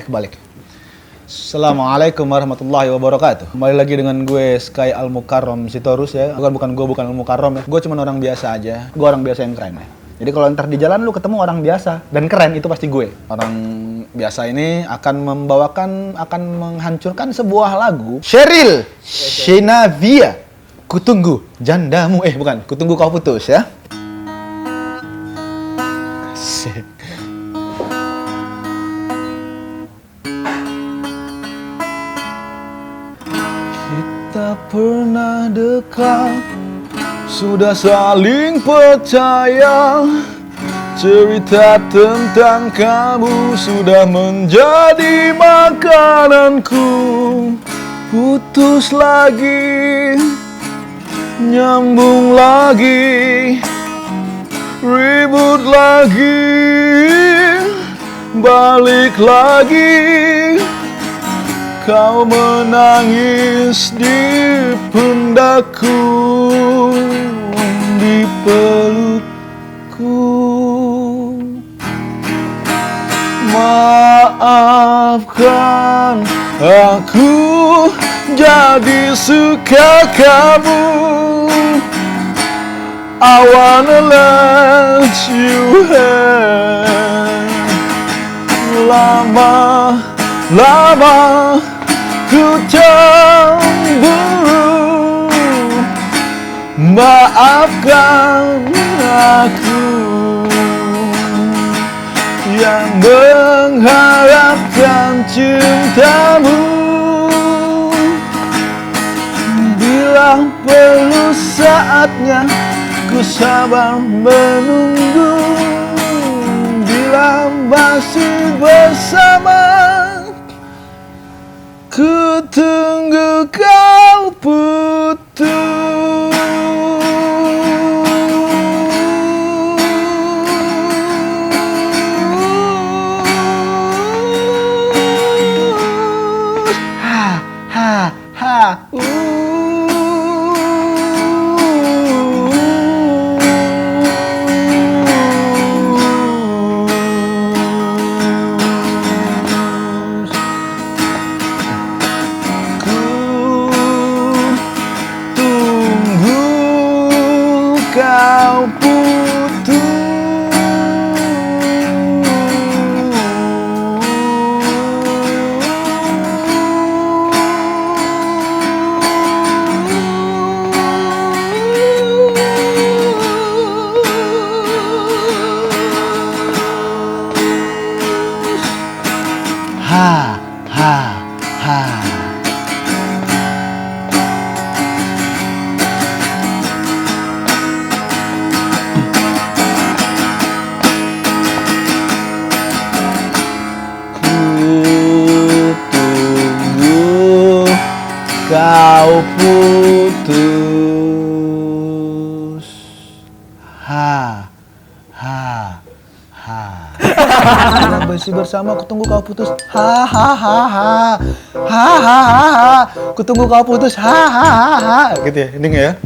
kebalik. Assalamualaikum warahmatullahi wabarakatuh. Kembali lagi dengan gue Sky Al-Mukarram Sitorus ya. Bukan Al-Mukarram ya. Gue cuma orang biasa aja. Gue orang biasa yang keren ya. Jadi kalau ntar di jalan lu ketemu orang biasa dan keren, itu pasti gue. Orang biasa ini akan menghancurkan sebuah lagu. Sheryl Sheinafia, Kutunggu Jandamu. Bukan, Kutunggu Kau Putus ya. Kita pernah dekat, sudah saling percaya. Cerita tentang kamu sudah menjadi makananku. Putus lagi, nyambung lagi, ribut lagi, balik lagi. Kau menangis di pundakku, di pelukku. Maafkan aku jadi suka kamu. I wanna let you have. Lama ku cemburu. Maafkan aku yang mengharapkan cintamu. Bila perlu saatnya ku sabar menunggu. Bila masih bersama, ku tunggu kau putus. Kau putus. Ha ha ha. Kau putus. Ha ha ha. Karena masih bersama, ku tunggu kau putus. Ha ha ha ha. Ha ha ha ha. Ku tunggu kau putus. Ha ha ha ha. Gitu ya, endingnya ya.